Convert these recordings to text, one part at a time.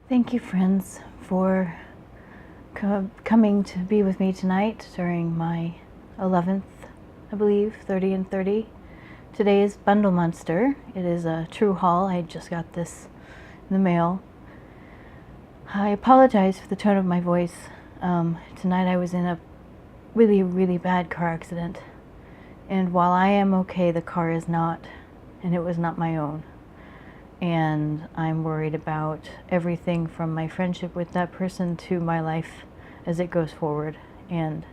Thank you, friends, for coming to be with me tonight during my 11th, I believe, 30 and 30. Today is Bundle Monster. It is a true haul. I just got this in the mail. I apologize for the tone of my voice. Tonight I was in a really, really bad car accident. And while I am okay, the car is not, and it was not my own. And I'm worried about everything from my friendship with that person to my life as it goes forward. And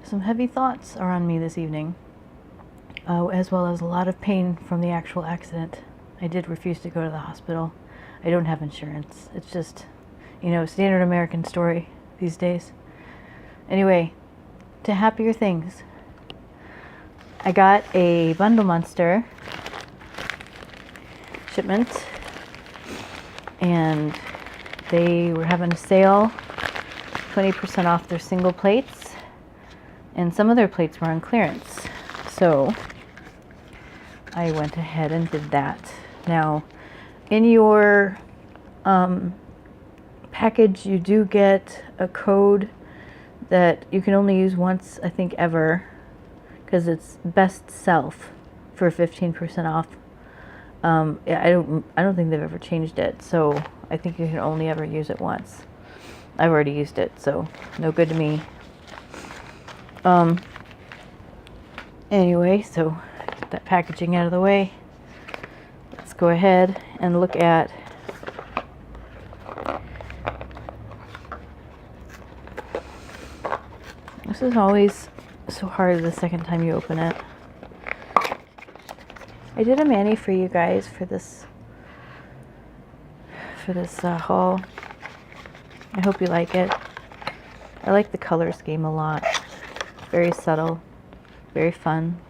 some heavy thoughts are on me this evening, as well as a lot of pain from the actual accident. I did refuse to go to the hospital. I don't have insurance. It's just, standard American story these days. Anyway, to happier things. I got a Bundle Monster shipment, and they were having a sale, 20% off their single plates, and some of their plates were on clearance. So I went ahead and did that. Now, in your package, you do get a code that you can only use once, I think, ever, because it's best self for 15% off. I don't think they've ever changed it, so I think you can only ever use it once. I've already used it, so no good to me. Anyway, so get that packaging out of the way. Let's go ahead and look at this. Is always so hard the second time you open it. I did a mani for you guys for this haul. I hope you like it. I like the color scheme a lot. Very subtle, very fun.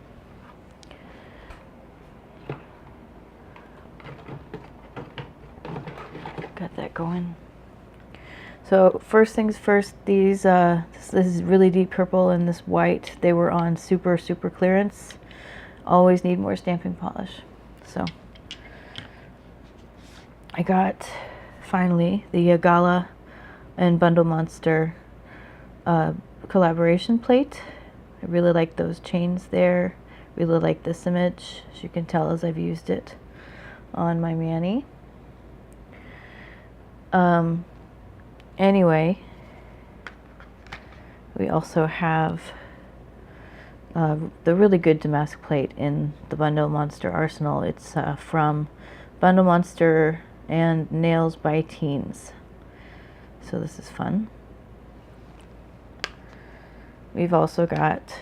Got that going. So first things first, these this is really deep purple and this white, they were on super clearance. Always need more stamping polish. So I got finally the Gala and Bundle Monster collaboration plate. I really like those chains there. Really like this image, as you can tell as I've used it on my mani. Anyway, we also have the really good damask plate in the Bundle Monster arsenal. It's from Bundle Monster and Nails by Teens. So this is fun. We've also got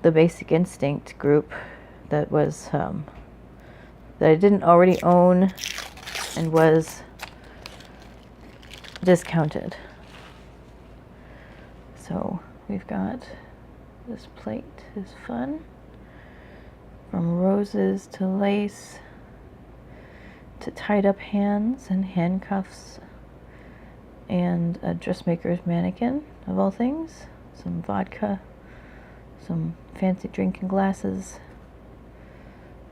the Basic Instinct group that was that I didn't already own and was discounted. So we've got this plate is fun. From roses to lace to tied up hands and handcuffs and a dressmaker's mannequin of all things. Some vodka, some fancy drinking glasses.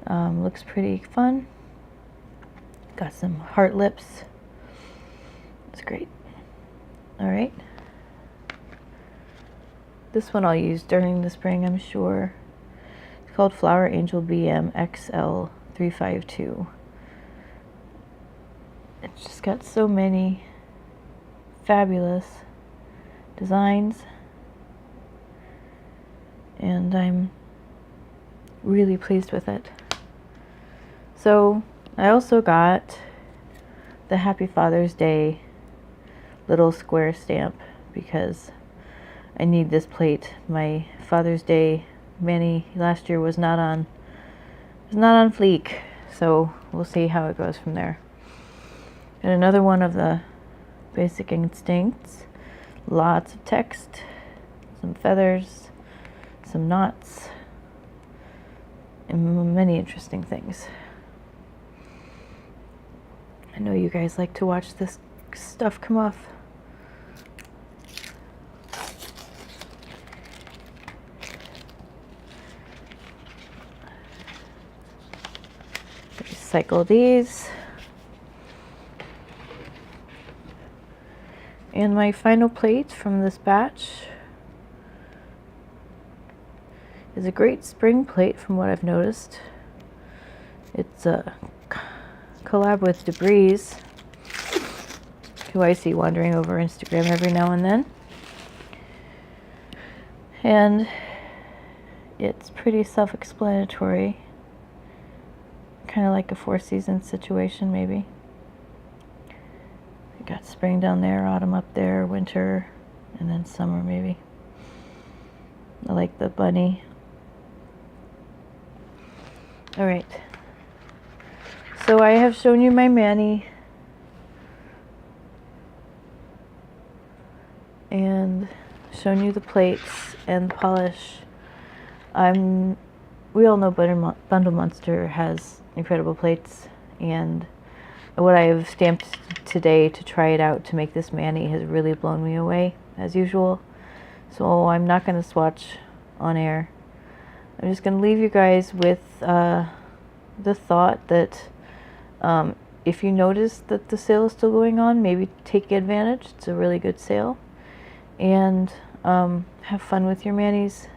Looks pretty fun. Got some heart lips. It's great. All right. This one I'll use during the spring, I'm sure. It's called Flower Angel BM XL 352. It's just got so many fabulous designs, and I'm really pleased with it. So I also got the Happy Father's Day little square stamp because I need this plate. My Father's Day mani last year was not on fleek, so we'll see how it goes from there. And another one of the Basic Instincts. Lots of text, some feathers, some knots, and many interesting things. I know you guys like to watch this stuff come off. Recycle these. And my final plate from this batch is a great spring plate from what I've noticed. It's a collab with Debris, who I see wandering over Instagram every now and then. And it's pretty self-explanatory. Kind of like a Four Seasons situation, maybe. You got spring down there, autumn up there, winter, and then summer maybe. I like the bunny. Alright. So I have shown you my mani. And shown you the plates and the polish. We all know Bundle Monster has incredible plates, and what I have stamped today to try it out to make this mani has really blown me away, as usual. So I'm not going to swatch on air. I'm just going to leave you guys with the thought that if you notice that the sale is still going on, maybe take advantage. It's a really good sale. And have fun with your manis.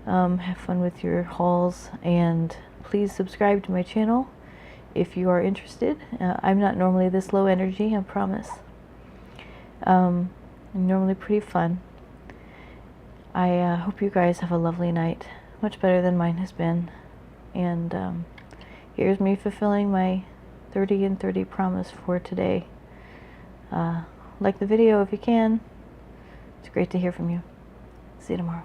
Have fun with your hauls, and please subscribe to my channel if you are interested. I'm not normally this low energy, I promise. I'm normally pretty fun. I hope you guys have a lovely night, much better than mine has been. And here's me fulfilling my 30 and 30 promise for today. Like the video if you can. It's great to hear from you. See you tomorrow.